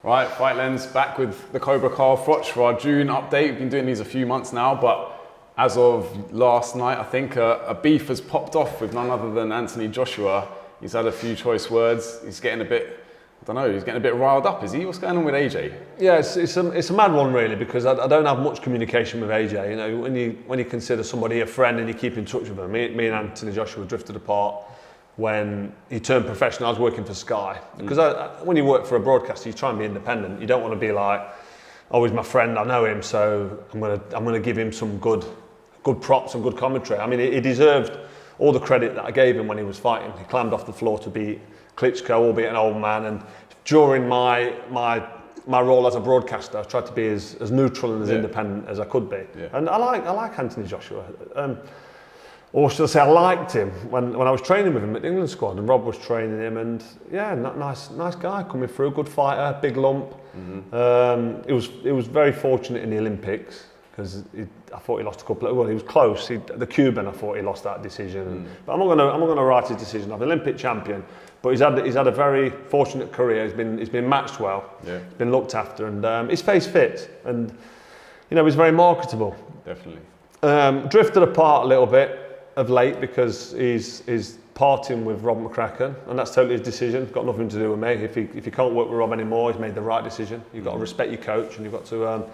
Right, Fight Lens back with the Cobra Carl Froch for our June update. We've been doing these a few months now, but as of last night, I think a beef has popped off with none other than Anthony Joshua. He's had a few choice words. He's getting a bit, I don't know, he's getting a bit riled up, is he? What's going on with AJ? Yeah, it's a mad one really, because I don't have much communication with AJ. You know, when you consider somebody a friend and you keep in touch with them, me and Anthony Joshua drifted apart when he turned professional. I was working for Sky. Because when you work for a broadcaster, you try and be independent. You don't want to be like, oh, he's my friend, I know him, so I'm gonna give him some good props and good commentary. I mean, he deserved all the credit that I gave him when he was fighting. He climbed off the floor to beat Klitschko, albeit an old man. And during my role as a broadcaster, I tried to be as neutral and as independent as I could be. Yeah. And I like Anthony Joshua. Or should I say, I liked him when I was training with him at the England squad, and Rob was training him, and yeah, nice guy coming through, good fighter, big lump. Mm-hmm. He was very fortunate in the Olympics because I thought he lost a couple. Well, he was close. The Cuban, I thought he lost that decision. But I'm not gonna write his decision off. Olympic champion, but he's had a very fortunate career. He's been matched well. Yeah. He's been looked after, and his face fits, and you know, he's very marketable. Definitely. Drifted apart a little bit of late because he's parting with Rob McCracken, and that's totally his decision. Got nothing to do with me. If he can't work with Rob anymore, he's made the right decision. You've got to respect your coach, and you've got to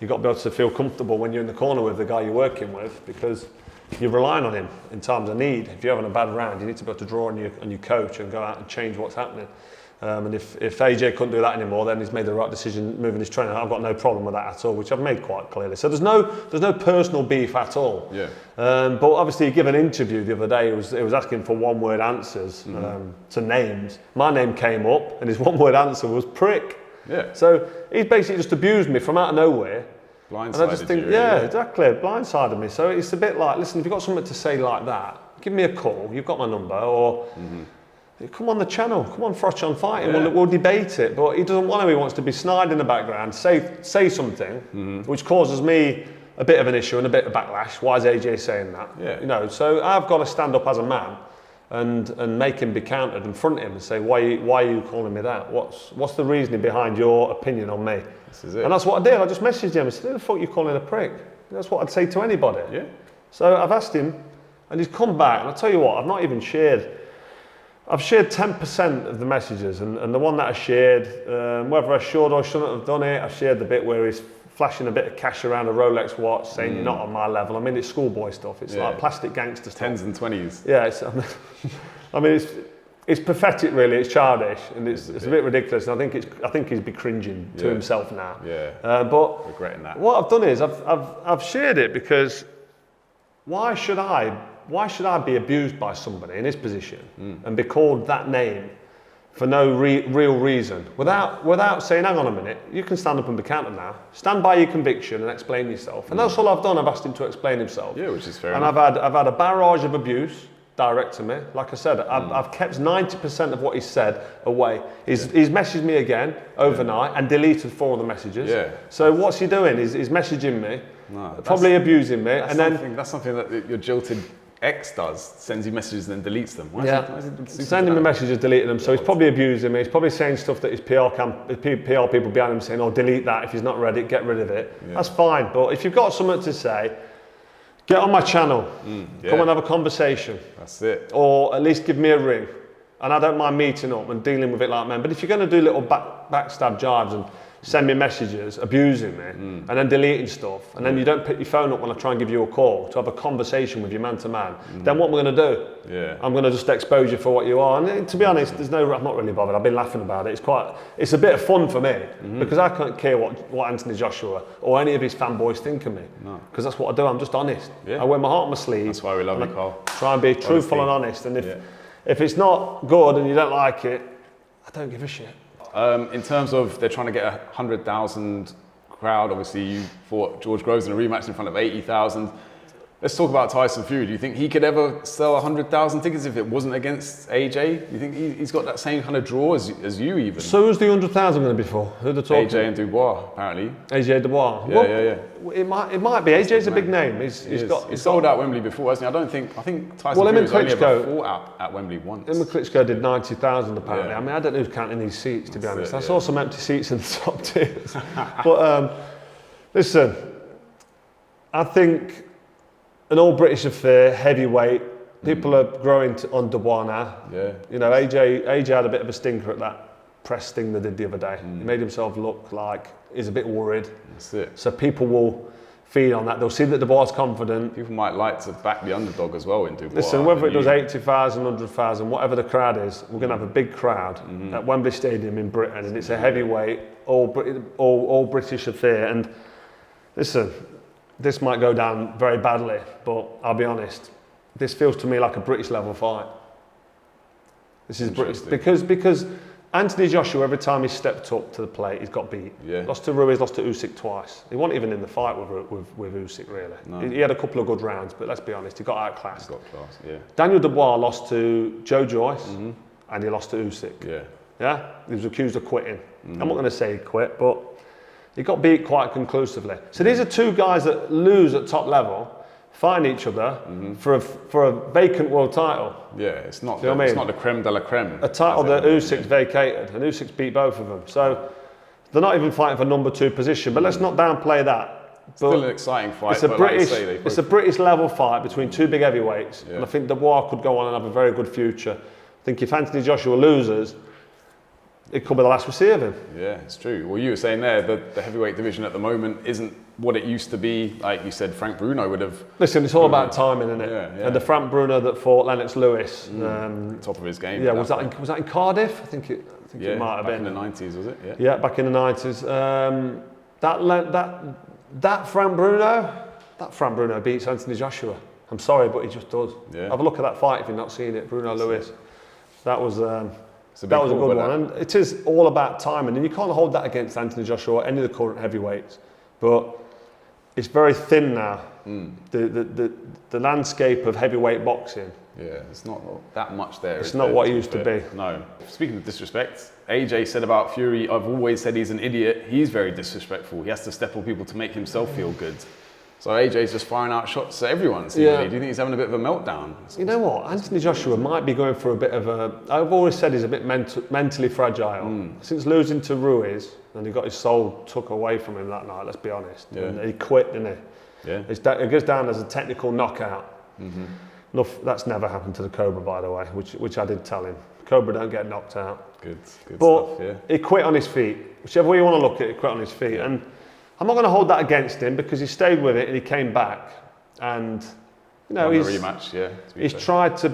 be able to feel comfortable when you're in the corner with the guy you're working with, because you're relying on him in times of need. If you're having a bad round, you need to be able to draw on your coach and go out and change what's happening. And if AJ couldn't do that anymore, then he's made the right decision moving his trainer. I've got no problem with that at all, which I've made quite clearly. So there's no personal beef at all. Yeah. But obviously he gave an interview the other day. It was asking for one-word answers to names. My name came up, and his one-word answer was prick. Yeah. So he basically just abused me from out of nowhere. Blindsided and I just think, you, yeah, exactly, blindsided me. So it's a bit like, listen, if you've got something to say like that, give me a call. You've got my number, or. Come on the channel, come on Froch on Fighting, we'll debate it. But he doesn't want to, he wants to be snide in the background, say something, which causes me a bit of an issue and a bit of backlash. Why is AJ saying that? Yeah. You know, so I've got to stand up as a man and make him be countered and front him and say, why are you calling me that? What's the reasoning behind your opinion on me? This is it. And that's what I did. I just messaged him and said, who the fuck are you calling a prick? That's what I'd say to anybody. Yeah. So I've asked him, and he's come back, and I'll tell you what, I've shared 10% of the messages, and the one that I shared, whether I should or shouldn't have done it, I shared the bit where he's flashing a bit of cash around a Rolex watch, saying you're not on my level. I mean, it's schoolboy stuff. It's like plastic gangster stuff. 10s and 20s. Yeah, it's pathetic, really. It's childish, and it's a bit ridiculous. And I think he's be cringing to himself now. Yeah. But regretting that. What I've done is I've shared it because why should I be abused by somebody in his position and be called that name for no real reason without saying, hang on a minute, you can stand up and be counted now. Stand by your conviction and explain yourself. And that's all I've done. I've asked him to explain himself. Yeah, which is fair enough. And I've had a barrage of abuse direct to me. Like I said, I've kept 90% of what he said away. He's messaged me again overnight and deleted 4 of the messages. Yeah. So what's he doing? He's messaging me, probably abusing me. That's something that your jilted ex does, sends you messages and then deletes them. Why is it sending me messages, deleting them. So he's probably abusing me. He's probably saying stuff that his PR people behind him saying, oh, delete that. If he's not ready, get rid of it. Yeah. That's fine. But if you've got something to say, get on my channel. Come and have a conversation. That's it. Or at least give me a ring. And I don't mind meeting up and dealing with it like men. But if you're going to do little backstab jibes and send me messages abusing me and then deleting stuff, and then you don't pick your phone up when I try and give you a call to have a conversation with you man to man, then what am I going to do? Yeah. I'm going to just expose you for what you are. And to be honest, I'm not really bothered. I've been laughing about it. It's a bit of fun for me because I can't care what Anthony Joshua or any of his fanboys think of me, because that's what I do. I'm just honest. I wear my heart on my sleeve. That's why we love you, Carl. Try and be truthful and honest. And if it's not good and you don't like it, I don't give a shit. In terms of they're trying to get 100,000 crowd, obviously you fought George Groves in a rematch in front of 80,000. Let's talk about Tyson Fury. Do you think he could ever sell 100,000 tickets if it wasn't against AJ? Do you think he's got that same kind of draw as you even? So who's the 100,000 going to be for? Who are they talking? AJ and Dubois, apparently. AJ Dubois. Yeah. It might be. AJ's a big name. He's sold out Wembley before, hasn't he? I think Tyson Fury's only ever fought at Wembley once. Him and Klitschko did 90,000 apparently. I mean, I don't know who's counting these seats, to be honest. I saw some empty seats in the top tiers. But listen, I think an all-British affair, heavyweight. People are growing on Dubois now. Yeah. You know, AJ had a bit of a stinker at that press thing they did the other day. He made himself look like he's a bit worried. That's it. So people will feed on that. They'll see that Dubois is confident. People might like to back the underdog as well in Dubois. Listen, whether it does 80,000, 100,000, whatever the crowd is, we're going to have a big crowd at Wembley Stadium in Britain, and it's a heavyweight, all British affair. And listen, this might go down very badly, but I'll be honest, this feels to me like a British level fight. This is British because Anthony Joshua, every time he stepped up to the plate, he's got beat. Yeah. Lost to Ruiz, lost to Usyk twice. He wasn't even in the fight with Usyk really. No. He had a couple of good rounds, but let's be honest, he got outclassed. He got class, yeah. Daniel Dubois lost to Joe Joyce, and he lost to Usyk. Yeah. Yeah. He was accused of quitting. I'm not going to say he quit, but he got beat quite conclusively. So these are two guys that lose at top level, fighting each other for a vacant world title. Yeah, it's not the creme de la creme. A title that Usyk's vacated, and Usyk's beat both of them. So they're not even fighting for number 2 position. But let's not downplay that. Still an exciting fight. It's a British level fight between two big heavyweights, and I think Dubois could go on and have a very good future. I think if Anthony Joshua loses, it could be the last we see of him. Yeah, it's true. Well, you were saying there that the heavyweight division at the moment isn't what it used to be. Like you said, Frank Bruno would have... Listen, it's all about timing, isn't it? Yeah. And the Frank Bruno that fought Lennox Lewis. Top of his game. Yeah, was that in Cardiff? I think it might have been. Back in the 90s, was it? Yeah, back in the 90s. That Frank Bruno beats Anthony Joshua. I'm sorry, but he just does. Yeah. Have a look at that fight if you've not seen it. Bruno Lewis. That was... That was a good one, and it is all about timing, and you can't hold that against Anthony Joshua or any of the current heavyweights. But it's very thin now. The landscape of heavyweight boxing. Yeah, it's not that much there. It's not what it used to be. No. Speaking of disrespect, AJ said about Fury, I've always said he's an idiot. He's very disrespectful. He has to step on people to make himself feel good. So AJ's just firing out shots at everyone, seemingly. Yeah. Do you think he's having a bit of a meltdown? You know what? Anthony Joshua might be going for a bit of a... I've always said he's a bit mentally fragile. Since losing to Ruiz, and he got his soul took away from him that night, let's be honest. Yeah. And he quit, didn't he? Yeah. It goes down as a technical knockout. That's never happened to the Cobra, by the way, which I did tell him. Cobra don't get knocked out. Good but stuff, yeah. He quit on his feet. Whichever way you want to look at it, he quit on his feet. Yeah. And I'm not going to hold that against him because he stayed with it and he came back, and you know he's rematch, yeah. He's tried to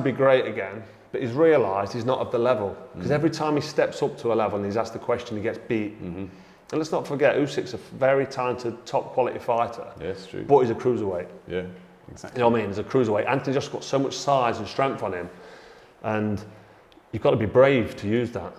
be great again, but he's realised he's not at the level because every time he steps up to a level and he's asked the question, he gets beat. And let's not forget, Usyk's a very talented, top quality fighter. Yeah, it's true. But he's a cruiserweight. Yeah, exactly. You know what I mean? He's a cruiserweight. Anthony just got so much size and strength on him, and you've got to be brave to use that.